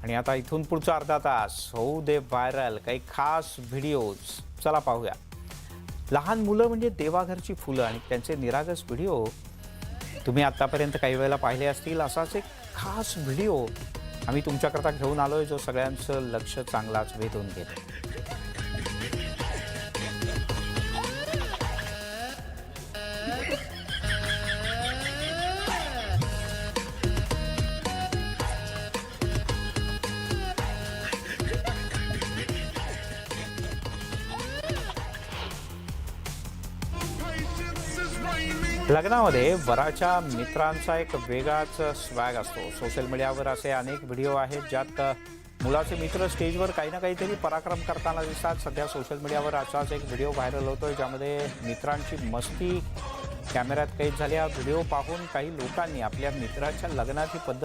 आणि आता इथून पुढचा अर्धा तास होऊ दे व्हायरल काही खास व्हिडिओज. चला पाहूया. लहान मुलं म्हणजे देवाघरची फुलं आणि त्यांचे निरागस व्हिडिओ तुम्ही आतापर्यंत काही वेळेला पाहिले असतील. असाच एक खास व्हिडिओ आम्ही तुमच्याकरता घेऊन आलोय जो सगळ्यांचं लक्ष चांगलाच वेधून घेतो. लग्नामध्ये वराच्या मित्रांचा एक वेगळाच स्वॅग असतो. सोशल मीडियावर असे अनेक व्हिडिओ आहेत ज्यात मुलाचे मित्र स्टेजवर काही ना काहीतरी पराक्रम करताना दिसतात. सध्या सोशल मीडियावर असाच एक व्हिडिओ व्हायरल होतोय ज्यामध्ये मित्रांची मस्ती कॅमेऱ्यात कैद झाली. हा व्हिडिओ पाहून काही लोकांनी आपल्या मित्राच्या लग्नाची पद्धत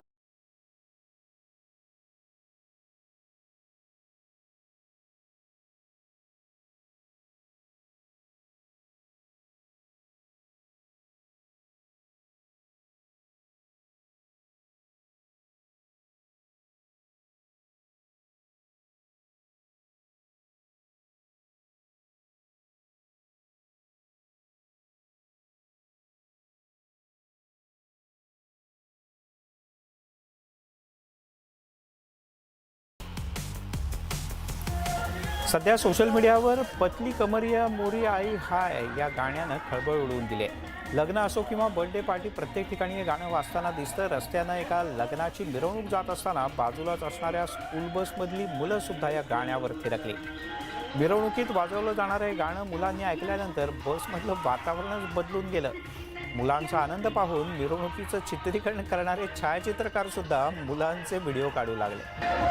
सध्या सोशल मीडियावर पतली कमरिया मोरी आई हाय या गाण्यानं खळबळ उडवून दिली आहे. लग्न असो किंवा बर्थडे पार्टी प्रत्येक ठिकाणी हे गाणं वाजताना दिसतं. रस्त्यानं एका लग्नाची मिरवणूक जात असताना बाजूलाच असणाऱ्या स्कूल बसमधली मुलं सुद्धा या गाण्यावर थिरकली. मिरवणुकीत वाजवलं जाणारं हे गाणं मुलांनी ऐकल्यानंतर बसमधलं वातावरणच बदलून गेलं. मुलांचा आनंद पाहून मिरवणुकीचं चित्रीकरण करणारे छायाचित्रकार सुद्धा मुलांचे व्हिडिओ काढू लागले.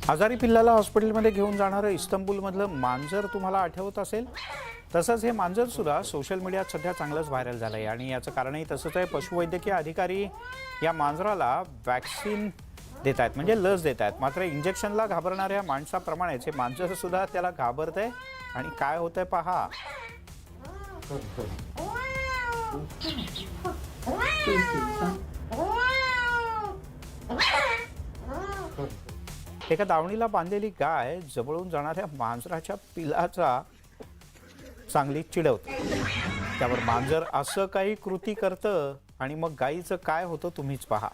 आजारी पिल्लाला हॉस्पिटलमध्ये घेऊन जाणारं इस्तंबूलमधलं मांजर तुम्हाला आठवत असेल. तसंच हे मांजर सुद्धा सोशल मीडियात सध्या चांगलंच व्हायरल झालं आहे आणि याचं कारणही तसंच आहे. पशुवैद्यकीय अधिकारी या मांजराला वॅक्सिन देत आहेत म्हणजे लस देत आहेत. मात्र इंजेक्शनला घाबरणाऱ्या माणसाप्रमाणेच हे मांजर सुद्धा त्याला घाबरत आहे. आणि काय होतंय पहा. एका दावणीला बांधलेली गाय जवळून जाणाऱ्या मांजराच्या पिलाचा चांगली चिडवते. त्यावर मांजर असं काही कृती करतं आणि मग गायीचं काय होतं तुम्हीच पहा.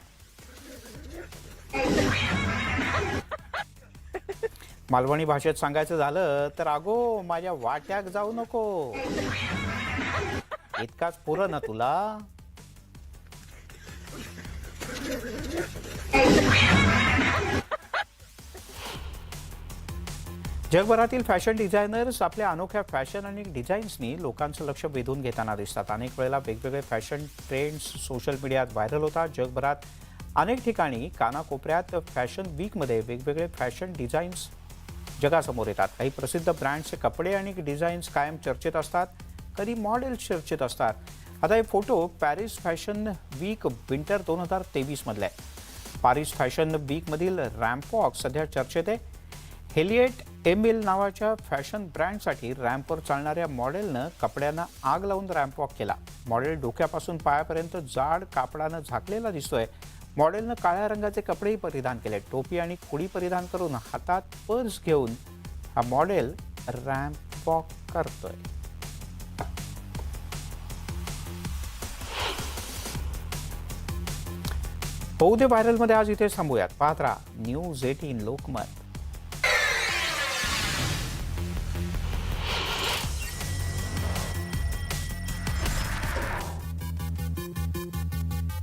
मालवणी भाषेत सांगायचं झालं तर अगो माझ्या वाट्याक जाऊ नको, इतकाच पुरं ना तुला. जगभरातील फॅशन डिझायनर्स आपल्या अनोख्या फॅशन आणि डिझाईन्सनी लोकांचं लक्ष वेधून घेताना दिसतात. अनेक वेळेला वेगवेगळे फॅशन ट्रेंड्स सोशल मीडियात व्हायरल होतात. जगभरात अनेक ठिकाणी कानाकोपऱ्यात फॅशन वीकमध्ये वेगवेगळे फॅशन डिझाईन्स जगासमोर येतात. काही प्रसिद्ध ब्रँड्सचे कपडे आणि डिझाईन्स कायम चर्चेत असतात, कधी मॉडेल्स चर्चेत असतात. आता हे photo Paris fashion week winter 2023 मधले आहे. पॅरिस फॅशन वीकमधील रॅम्पवॉक सध्या चर्चेत आहे. हेलिएट एमिल नावाच्या फॅशन ब्रँडसाठी रॅम्पवर चालणाऱ्या मॉडेलनं कपड्यांना आग लावून रॅम्पवॉक केला. मॉडेल डोक्यापासून पायापर्यंत जाड कापडानं झाकलेला दिसतोय. मॉडेलनं काळ्या रंगाचे कपडेही परिधान केले. टोपी आणि कुडी परिधान करून हातात पर्स घेऊन हा मॉडेल रॅम्पवॉक करतोय. होऊ दे व्हायरलमध्ये आज इथे थांबूयात. पाहत राहा न्यूज 18 लोकमत.